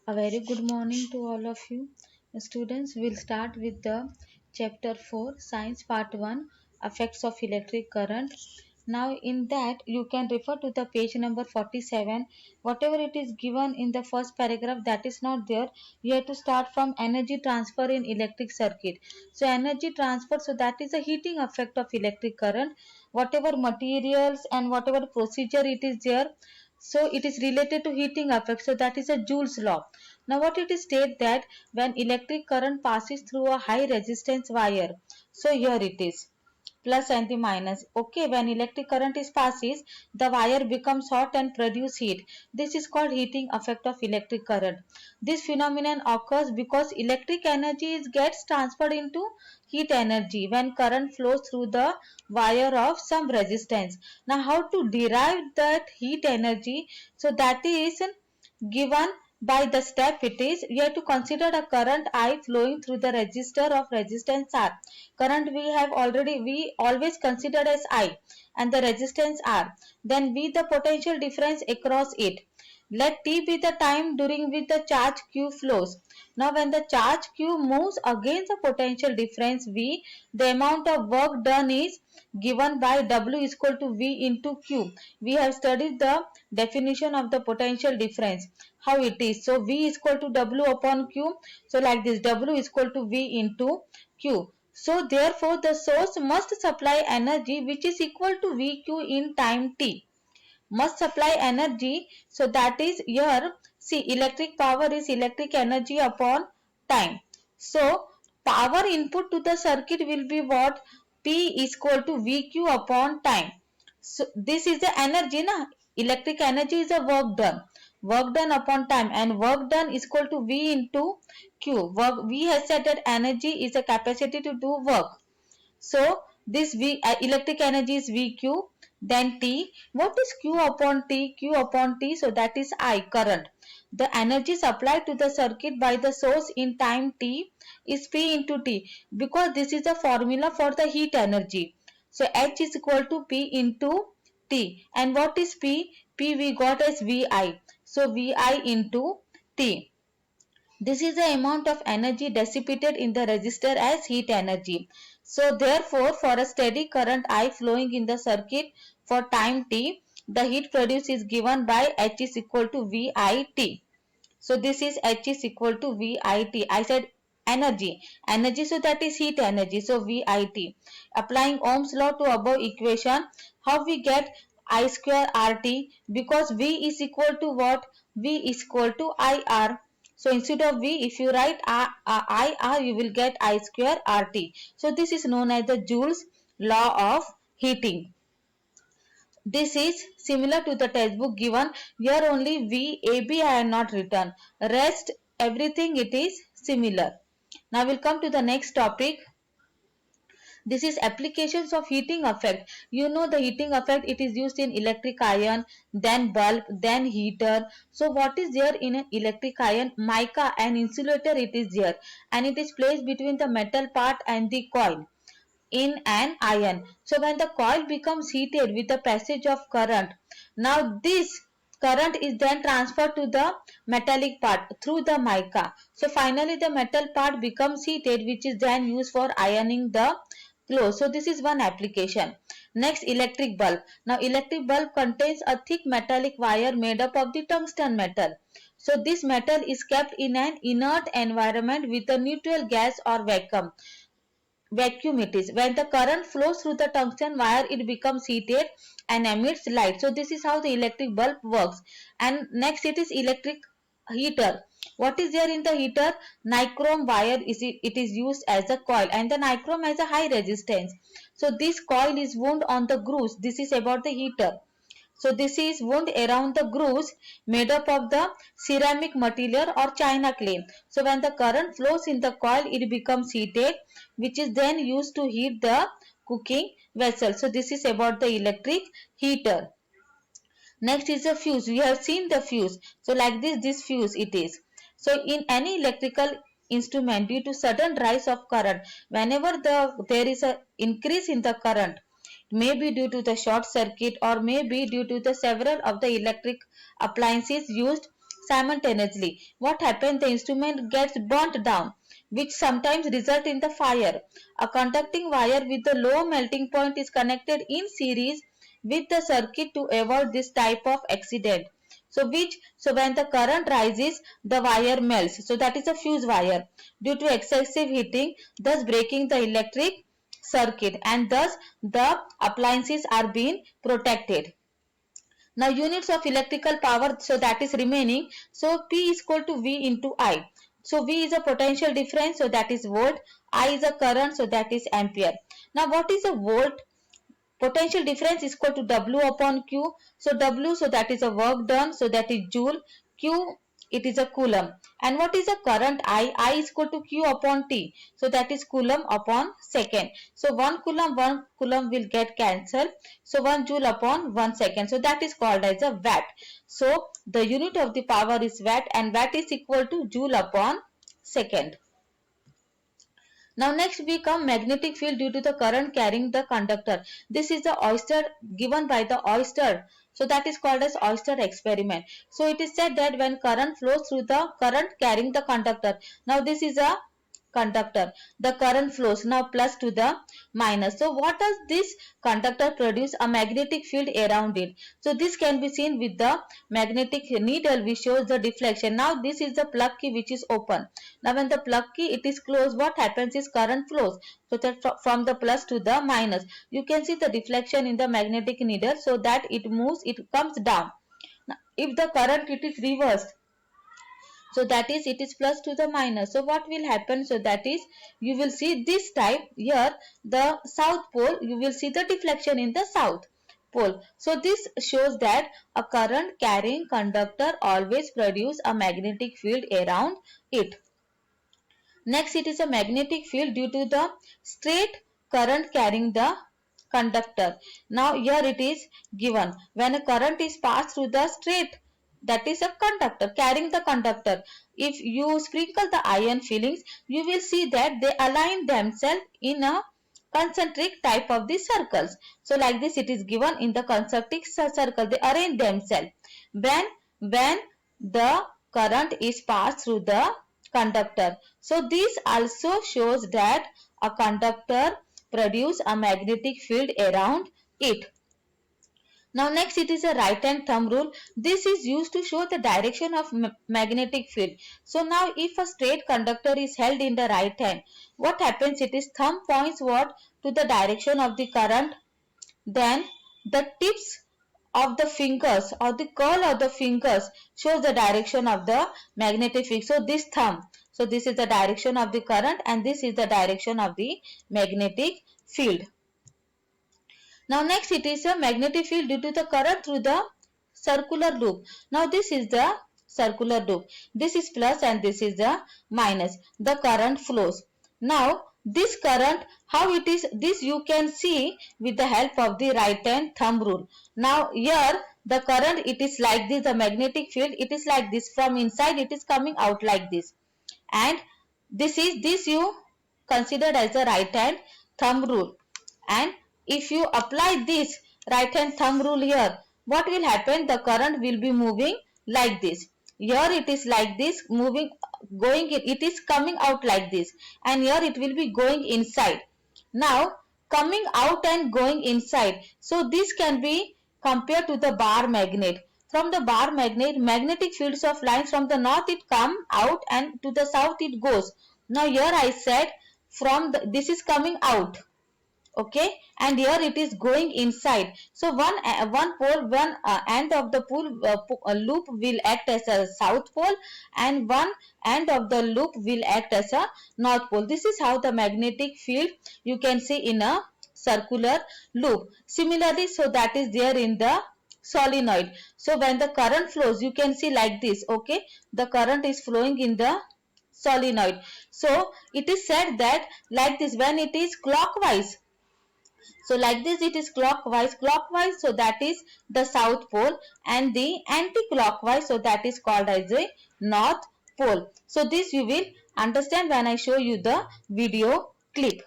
A very good morning to all of you. Students, will start with the chapter 4 Science Part 1 Effects of Electric Current. Now, in that, you can refer to the page number 47. Whatever it is given in the first paragraph, that is not there. You have to start from energy transfer in electric circuit. So, energy transfer, so that is the heating effect of electric current. Whatever materials and whatever procedure it is there, so it is related to heating effect. So that is a Joule's law. Now what it is state that when electric current passes through a high resistance wire, so here it is plus and the minus. Okay, when electric current is passes, the wire becomes hot and produce heat. This is called heating effect of electric current. This phenomenon occurs because electric energy gets transferred into heat energy when current flows through the wire of some resistance. Now how to derive that heat energy? So that is given by the step. It is you have to consider a current I flowing through the resistor of resistance R. Current we always consider as I and the resistance R. Then V the potential difference across it. Let T be the time during which the charge Q flows. Now when the charge Q moves against the potential difference V, the amount of work done is given by W is equal to V into Q. We have studied the definition of the potential difference, how it is. So V is equal to W upon Q. So like this, W is equal to V into Q. So therefore the source must supply energy which is equal to VQ in time T. Must supply energy, so that is here, see, electric power is electric energy upon time. So power input to the circuit will be what? P is equal to VQ upon time. So this is the energy, na? Electric energy is a work done upon time, and work done is equal to V into Q. Work, we have said that energy is a capacity to do work. So this electric energy is VQ. Then T. What is Q upon T? Q upon T. So that is I, current. The energy supplied to the circuit by the source in time T is P into T, because this is the formula for the heat energy. So H is equal to P into T. And what is P? P we got as VI. So VI into T. This is the amount of energy dissipated in the resistor as heat energy. So therefore, for a steady current I flowing in the circuit for time t, the heat produced is given by H is equal to VIT. So this is H is equal to VIT. I said energy. Energy, so that is heat energy. So VIT. Applying Ohm's law to above equation, how we get I square RT? Because V is equal to what? V is equal to IR. So instead of V, if you write IR, you will get I square RT. So this is known as the Joule's law of heating. This is similar to the textbook given. Here only V, AB I have not written. Rest everything it is similar. Now we'll come to the next topic. This is applications of heating effect. You know the heating effect, it is used in electric iron, then bulb, then heater. So what is there in an electric iron? Mica, an insulator it is there, and it is placed between the metal part and the coil in an iron. So when the coil becomes heated with the passage of current, now this current is then transferred to the metallic part through the mica. So finally the metal part becomes heated, which is then used for ironing the clothes. So this is one application. Next, electric bulb. Now electric bulb contains a thick metallic wire made up of the tungsten metal. So this metal is kept in an inert environment with a neutral gas or vacuum it is. When the current flows through the tungsten wire, it becomes heated and emits light. So this is how the electric bulb works. And next it is electric heater. What is there in the heater? Nichrome wire is it is used as a coil, and the nichrome has a high resistance. So this coil is wound on the grooves. This is about the heater. So this is wound around the grooves made up of the ceramic material or china clay. So when the current flows in the coil, it becomes heated, which is then used to heat the cooking vessel. So this is about the electric heater. Next is the fuse. We have seen the fuse. So like this fuse it is. So in any electrical instrument, due to sudden rise of current, whenever there is a increase in the current, may be due to the short circuit or may be due to the several of the electric appliances used simultaneously. What happens? The instrument gets burnt down, which sometimes result in the fire. A conducting wire with a low melting point is connected in series with the circuit to avoid this type of accident. So when the current rises, the wire melts. So that is a fuse wire due to excessive heating, thus breaking the electric circuit, and thus the appliances are being protected. Now units of electrical power, so that is remaining. So P is equal to V into I. So V is a potential difference, so that is volt. I is a current, so that is ampere. Now what is a volt? Potential difference is equal to W upon Q. So W, so that is a work done, so that is joule. Q, it is a coulomb. And what is a current I? I is equal to Q upon T. So that is coulomb upon second. So 1 coulomb will get cancelled. So 1 joule upon 1 second. So that is called as a watt. So the unit of the power is watt, and watt is equal to joule upon second. Now next we come magnetic field due to the current carrying the conductor. This is the Oyster given by the Oyster. So that is called as Oyster experiment. So it is said that when current flows through the current carrying the conductor. Now this is a conductor. The current flows now plus to the minus. So what does this conductor produce? A magnetic field around it. So this can be seen with the magnetic needle which shows the deflection. Now this is the plug key which is open. Now when the plug key it is closed, what happens is current flows. So that from the plus to the minus. You can see the deflection in the magnetic needle, so that it moves, it comes down. Now, if the current it is reversed, so that is it is plus to the minus. So what will happen? So that is you will see this type here, the south pole, you will see the deflection in the south pole. So this shows that a current carrying conductor always produce a magnetic field around it. Next, it is a magnetic field due to the straight current carrying the conductor. Now here it is given, when a current is passed through the straight, that is a conductor carrying the conductor. If you sprinkle the iron fillings, you will see that they align themselves in a concentric type of the circles. So like this it is given in the concentric circle, they arrange themselves when the current is passed through the conductor. So this also shows that a conductor produce a magnetic field around it. Now next it is a right hand thumb rule. This is used to show the direction of magnetic field. So now if a straight conductor is held in the right hand, what happens? It is thumb points what? To the direction of the current. Then the tips of the fingers or the curl of the fingers shows the direction of the magnetic field. So this thumb, so this is the direction of the current, and this is the direction of the magnetic field. Now next it is a magnetic field due to the current through the circular loop. Now this is the circular loop. This is plus and this is the minus. The current flows. Now this current, how it is, this you can see with the help of the right hand thumb rule. Now here the current, it is like this, the magnetic field it is like this, from inside it is coming out like this, and this you considered as the right hand thumb rule. And if you apply this right hand thumb rule here, what will happen? The current will be moving like this. Here it is like this, moving, going, it is coming out like this, and here it will be going inside. Now coming out and going inside. So this can be compared to the bar magnet. From the bar magnet, magnetic fields of lines from the north it come out and to the south it goes. Now here I said from this is coming out, okay, and here it is going inside. So one pole, one end of the loop will act as a south pole, and one end of the loop will act as a north pole. This is how the magnetic field you can see in a circular loop. Similarly, so that is there in the solenoid. So when the current flows, you can see like this, okay, the current is flowing in the solenoid. So it is said that like this, when it is clockwise, so like this it is clockwise, so that is the south pole, and the anti-clockwise, so that is called as a north pole. So this you will understand when I show you the video clip.